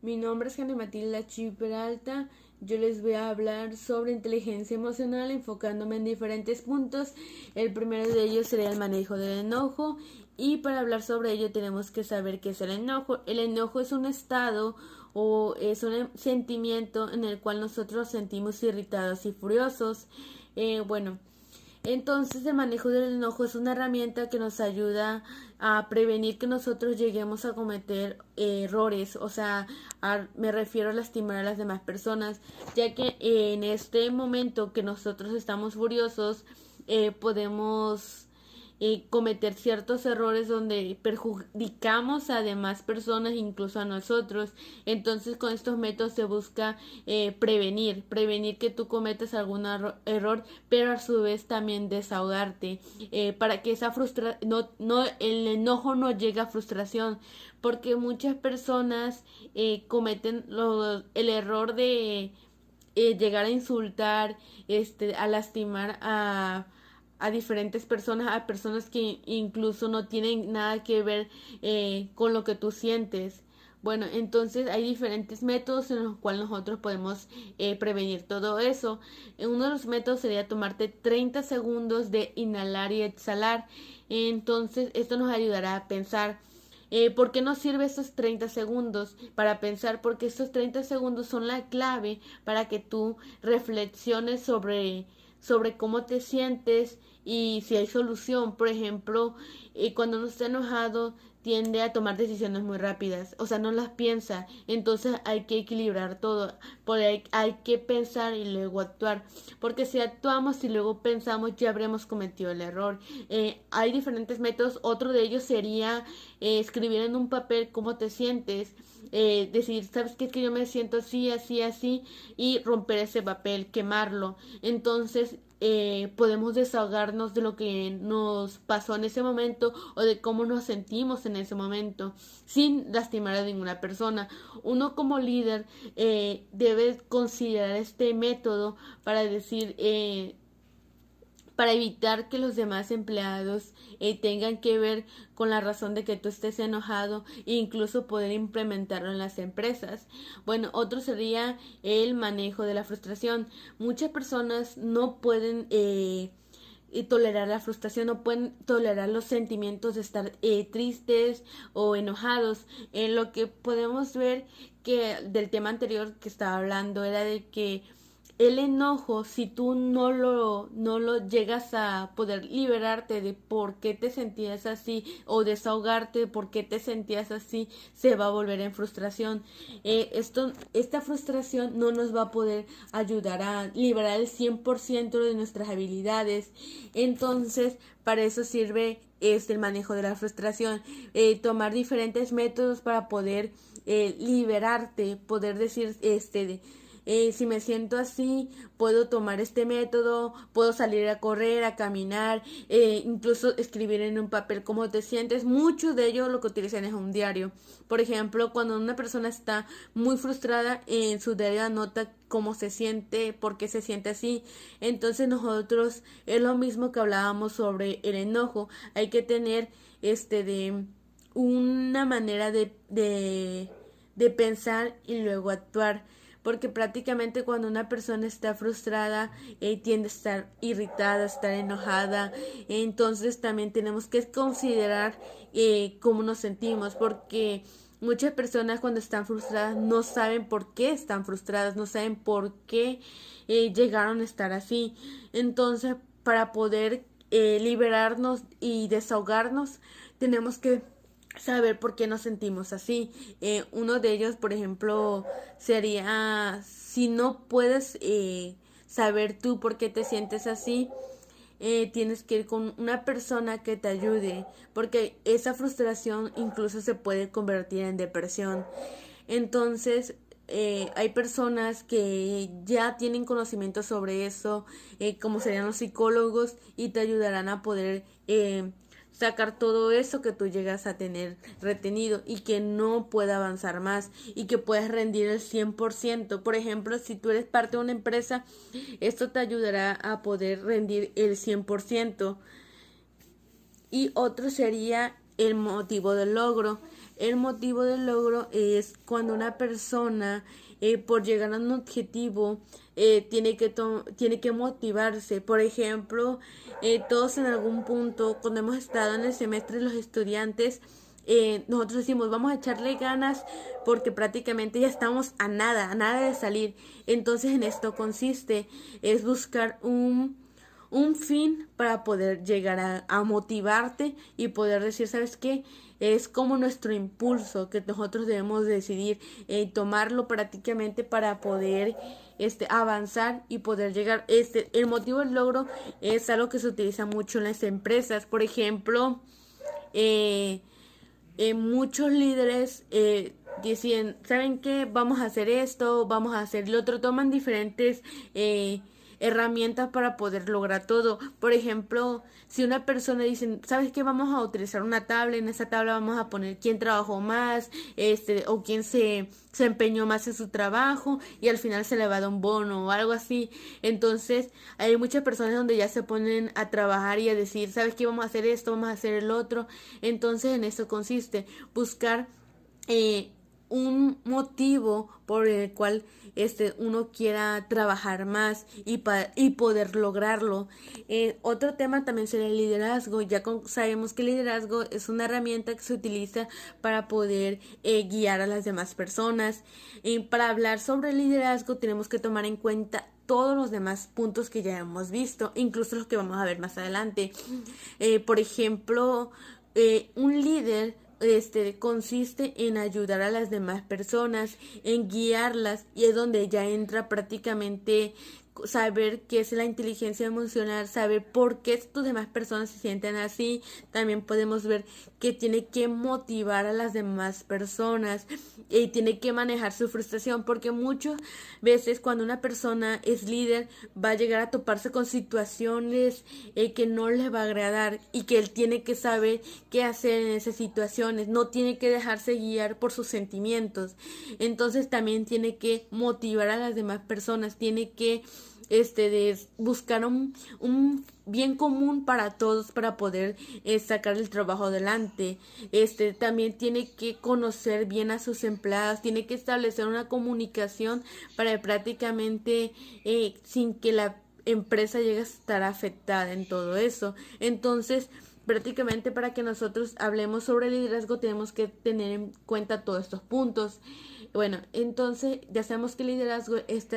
Mi nombre es Jane Matilda Chi Peralta. Yo les voy a hablar sobre inteligencia emocional enfocándome en diferentes puntos. El primero de ellos sería el manejo del enojo. Y para hablar sobre ello tenemos que saber qué es el enojo. El enojo es un estado o es un sentimiento en el cual nosotros sentimos irritados y furiosos. Bueno, entonces el manejo del enojo es una herramienta que nos ayuda a prevenir que nosotros lleguemos a cometer errores, o sea, me refiero a lastimar a las demás personas, ya que en este momento que nosotros estamos furiosos, podemos cometer ciertos errores donde perjudicamos a demás personas, incluso a nosotros. Entonces con estos métodos se busca prevenir que tú cometas algún error, pero a su vez también desahogarte, para que esa el enojo no llegue a frustración, porque muchas personas cometen el error de llegar a insultar, a lastimar a diferentes personas, a personas que incluso no tienen nada que ver con lo que tú sientes. Bueno, entonces hay diferentes métodos en los cuales nosotros podemos prevenir todo eso. Uno de los métodos sería tomarte 30 segundos de inhalar y exhalar. Entonces esto nos ayudará a pensar. ¿Por qué nos sirve estos 30 segundos? Para pensar, porque estos 30 segundos son la clave para que tú reflexiones sobre cómo te sientes y si hay solución. Por ejemplo, cuando uno está enojado tiende a tomar decisiones muy rápidas, o sea, no las piensa. Entonces hay que equilibrar todo, porque hay que pensar y luego actuar, porque si actuamos y luego pensamos ya habremos cometido el error. Hay diferentes métodos. Otro de ellos sería escribir en un papel cómo te sientes, decir, ¿sabes qué? Es que yo me siento así, así, así, y romper ese papel, quemarlo. Entonces podemos desahogarnos de lo que nos pasó en ese momento o de cómo nos sentimos en ese momento sin lastimar a ninguna persona. Uno como líder debe considerar este método para decir, para evitar que los demás empleados tengan que ver con la razón de que tú estés enojado e incluso poder implementarlo en las empresas. Bueno, otro sería el manejo de la frustración. Muchas personas no pueden tolerar la frustración, no pueden tolerar los sentimientos de estar tristes o enojados. Lo que podemos ver que del tema anterior que estaba hablando era de que el enojo, si tú no lo llegas a poder liberarte de por qué te sentías así o desahogarte de por qué te sentías así, se va a volver en frustración. Esta frustración no nos va a poder ayudar a liberar el 100% de nuestras habilidades. Entonces, para eso sirve el manejo de la frustración, tomar diferentes métodos para poder liberarte, poder decir, si me siento así, puedo tomar este método, puedo salir a correr, a caminar, incluso escribir en un papel cómo te sientes. Mucho de ello lo que utilizan es un diario. Por ejemplo, cuando una persona está muy frustrada, en su diario anota cómo se siente, por qué se siente así. Entonces nosotros es lo mismo que hablábamos sobre el enojo. Hay que tener de una manera de pensar y luego actuar, porque prácticamente cuando una persona está frustrada tiende a estar irritada, a estar enojada. Entonces también tenemos que considerar cómo nos sentimos, porque muchas personas cuando están frustradas no saben por qué están frustradas, no saben por qué llegaron a estar así. Entonces, para poder liberarnos y desahogarnos, tenemos que saber por qué nos sentimos así. Uno de ellos, por ejemplo, sería, si no puedes saber tú por qué te sientes así, tienes que ir con una persona que te ayude, porque esa frustración incluso se puede convertir en depresión. Entonces, hay personas que ya tienen conocimiento sobre eso, como serían los psicólogos, y te ayudarán a poder sacar todo eso que tú llegas a tener retenido y que no pueda avanzar más y que puedas rendir el 100%. Por ejemplo, si tú eres parte de una empresa, esto te ayudará a poder rendir el 100%. Y otro sería el motivo del logro. El motivo del logro es cuando una persona, por llegar a un objetivo, tiene que motivarse. Por ejemplo, todos en algún punto, cuando hemos estado en el semestre, los estudiantes, nosotros decimos, vamos a echarle ganas porque prácticamente ya estamos a nada de salir. Entonces en esto consiste, es buscar un fin para poder llegar a motivarte y poder decir, ¿sabes qué? Es como nuestro impulso que nosotros debemos decidir, tomarlo prácticamente para poder avanzar y poder llegar. El motivo del logro es algo que se utiliza mucho en las empresas. Por ejemplo, muchos líderes dicen, ¿saben qué? Vamos a hacer esto, vamos a hacer lo otro. Toman diferentes herramientas para poder lograr todo. Por ejemplo, si una persona dice, ¿sabes qué? Vamos a utilizar una tabla, en esa tabla vamos a poner quién trabajó más, o quién se empeñó más en su trabajo y al final se le va a dar un bono o algo así. Entonces, hay muchas personas donde ya se ponen a trabajar y a decir, ¿sabes qué? Vamos a hacer esto, vamos a hacer el otro. Entonces, en eso consiste, buscar un motivo por el cual uno quiera trabajar más y poder lograrlo. Otro tema también sería el liderazgo. Sabemos que el liderazgo es una herramienta que se utiliza para poder guiar a las demás personas. Para hablar sobre el liderazgo tenemos que tomar en cuenta todos los demás puntos que ya hemos visto, incluso los que vamos a ver más adelante. Por ejemplo, un líder consiste en ayudar a las demás personas, en guiarlas, y es donde ya entra prácticamente saber qué es la inteligencia emocional, saber por qué tus demás personas se sienten así. También podemos ver que tiene que motivar a las demás personas y tiene que manejar su frustración, porque muchas veces cuando una persona es líder va a llegar a toparse con situaciones que no le va a agradar y que él tiene que saber qué hacer en esas situaciones. No tiene que dejarse guiar por sus sentimientos. Entonces también tiene que motivar a las demás personas, tiene que de buscar un bien común para todos para poder sacar el trabajo adelante. También tiene que conocer bien a sus empleados, tiene que establecer una comunicación para prácticamente sin que la empresa llegue a estar afectada en todo eso. Entonces, prácticamente para que nosotros hablemos sobre liderazgo tenemos que tener en cuenta todos estos puntos. Bueno, entonces ya sabemos que el liderazgo es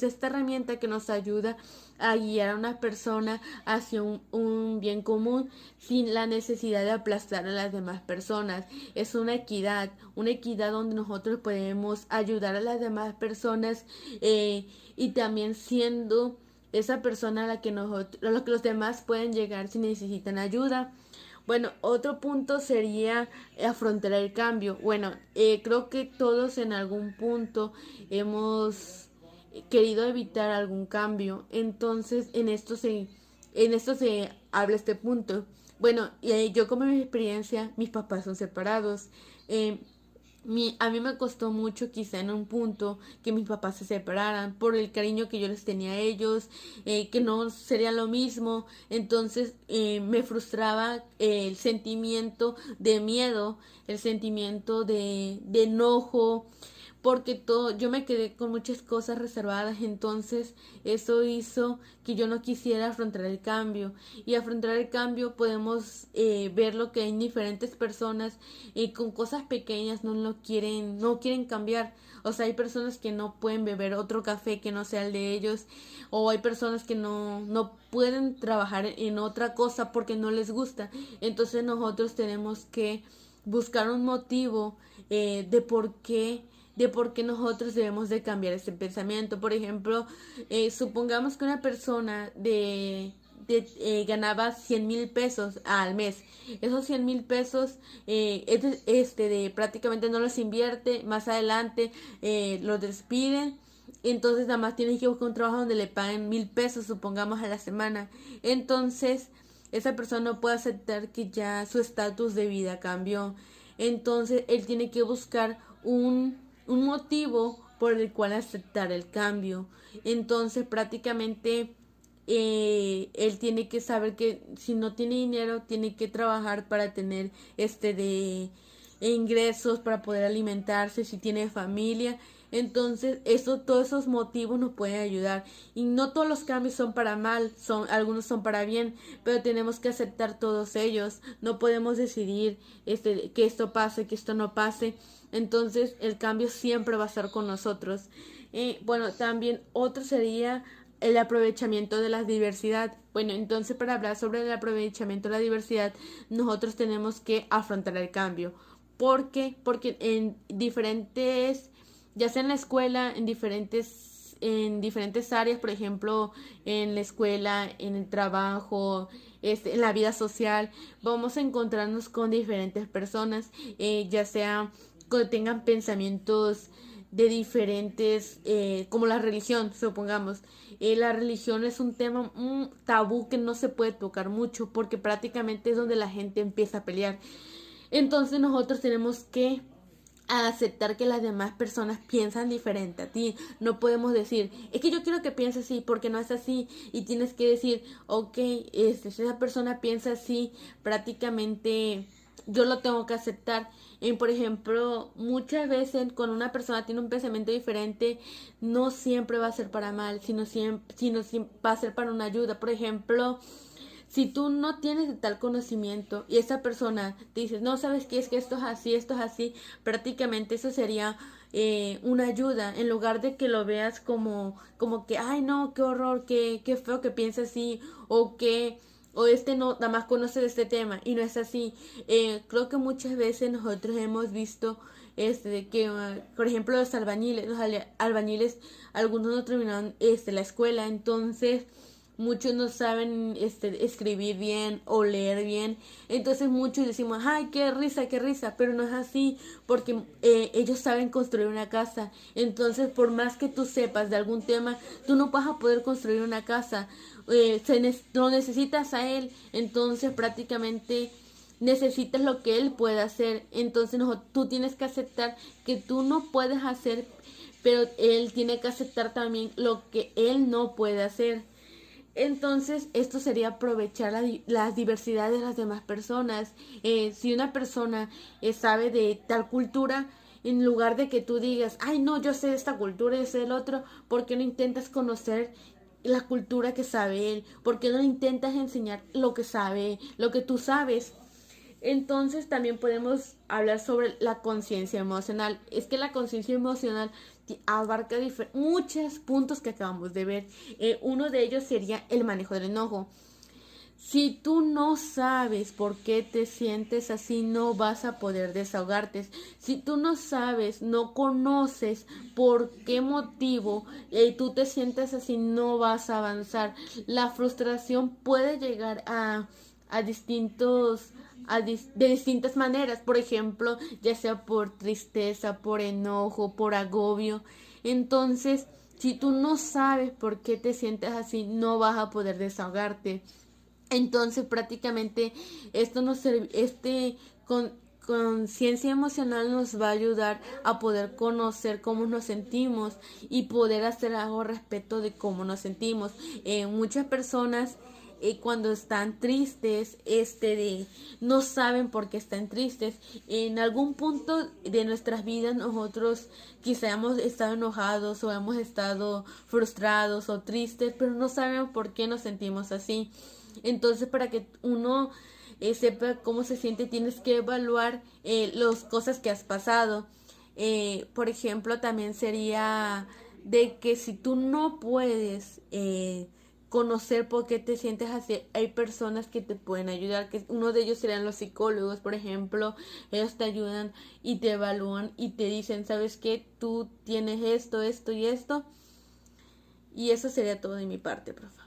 esta herramienta que nos ayuda a guiar a una persona hacia un bien común sin la necesidad de aplastar a las demás personas. Es una equidad donde nosotros podemos ayudar a las demás personas y también siendo esa persona a la que los demás pueden llegar si necesitan ayuda. Bueno, otro punto sería afrontar el cambio. Bueno, creo que todos en algún punto hemos querido evitar algún cambio. Entonces, en esto se habla este punto. Bueno, yo como mi experiencia, mis papás son separados. A mí me costó mucho quizá en un punto que mis papás se separaran por el cariño que yo les tenía a ellos, que no sería lo mismo. Entonces me frustraba el sentimiento de miedo, el sentimiento de enojo, porque yo me quedé con muchas cosas reservadas. Entonces eso hizo que yo no quisiera afrontar el cambio. Y afrontar el cambio podemos ver lo que hay en diferentes personas con cosas pequeñas no quieren cambiar. O sea, hay personas que no pueden beber otro café que no sea el de ellos, o hay personas que no pueden trabajar en otra cosa porque no les gusta. Entonces nosotros tenemos que buscar un motivo de por qué nosotros debemos de cambiar este pensamiento. Por ejemplo, supongamos que una persona ganaba 100,000 pesos al mes. Esos 100,000 pesos de prácticamente no los invierte, más adelante los despiden. Entonces nada más tiene que buscar un trabajo donde le paguen 1,000 pesos, supongamos, a la semana. Entonces esa persona no puede aceptar que ya su estatus de vida cambió. Entonces él tiene que buscar un motivo por el cual aceptar el cambio. Entonces prácticamente él tiene que saber que si no tiene dinero tiene que trabajar para tener ingresos para poder alimentarse, si tiene familia. Entonces, todos esos motivos nos pueden ayudar. Y no todos los cambios son para mal, algunos son para bien, pero tenemos que aceptar todos ellos. No podemos decidir que esto pase, que esto no pase. Entonces, el cambio siempre va a estar con nosotros. Bueno, también otro sería el aprovechamiento de la diversidad. Bueno, entonces para hablar sobre el aprovechamiento de la diversidad, nosotros tenemos que afrontar el cambio. ¿Por qué? Porque en diferentes, ya sea en la escuela, en diferentes áreas, por ejemplo, en la escuela, en el trabajo, en la vida social, vamos a encontrarnos con diferentes personas, ya sea que tengan pensamientos de diferentes, como la religión, supongamos. La religión es un tema, un tabú que no se puede tocar mucho porque prácticamente es donde la gente empieza a pelear. Entonces nosotros tenemos que aceptar que las demás personas piensan diferente a ti. No podemos decir, es que yo quiero que piense así porque no es así, y tienes que decir, ok, si esa persona piensa así, prácticamente yo lo tengo que aceptar. Por ejemplo, muchas veces cuando una persona tiene un pensamiento diferente, no siempre va a ser para mal, sino va a ser para una ayuda. Por ejemplo, si tú no tienes tal conocimiento y esa persona te dice, no, ¿sabes qué? Es que esto es así, prácticamente eso sería una ayuda, en lugar de que lo veas como que, ay no, qué horror, qué feo que piensa así, o no, nada más conoce de este tema, y no es así. Creo que muchas veces nosotros hemos visto que, por ejemplo, los albañiles, algunos no terminaron la escuela, entonces muchos no saben escribir bien o leer bien. Entonces muchos decimos, ay, qué risa, pero no es así, porque ellos saben construir una casa. Entonces, por más que tú sepas de algún tema, tú no vas a poder construir una casa. Lo necesitas a él. Entonces prácticamente necesitas lo que él puede hacer. Entonces tú tienes que aceptar que tú no puedes hacer, pero él tiene que aceptar también lo que él no puede hacer. Entonces, esto sería aprovechar la diversidad de las demás personas. Si una persona sabe de tal cultura, en lugar de que tú digas, ay no, yo sé de esta cultura, yo sé del otro, ¿por qué no intentas conocer la cultura que sabe él? ¿Por qué no intentas enseñar lo que sabe, lo que tú sabes? Entonces también podemos hablar sobre la conciencia emocional. Es que la conciencia emocional abarca muchos puntos que acabamos de ver. Uno de ellos sería el manejo del enojo. Si tú no sabes por qué te sientes así, no vas a poder desahogarte. Si tú no sabes, no conoces por qué motivo tú te sientes así, no vas a avanzar. La frustración puede llegar de distintas maneras, por ejemplo, ya sea por tristeza, por enojo, por agobio. Entonces, si tú no sabes por qué te sientes así, no vas a poder desahogarte. Entonces, prácticamente conciencia emocional nos va a ayudar a poder conocer cómo nos sentimos y poder hacer algo respecto de cómo nos sentimos. Muchas personas cuando están tristes, no saben por qué están tristes. En algún punto de nuestras vidas nosotros quizá hemos estado enojados o hemos estado frustrados o tristes, pero no sabemos por qué nos sentimos así. Entonces, para que uno sepa cómo se siente, tienes que evaluar las cosas que has pasado. Por ejemplo, también sería de que si tú no puedes conocer por qué te sientes así, hay personas que te pueden ayudar, que uno de ellos serían los psicólogos, por ejemplo. Ellos te ayudan y te evalúan y te dicen, ¿sabes qué? Tú tienes esto y esto. Y eso sería todo de mi parte, profe.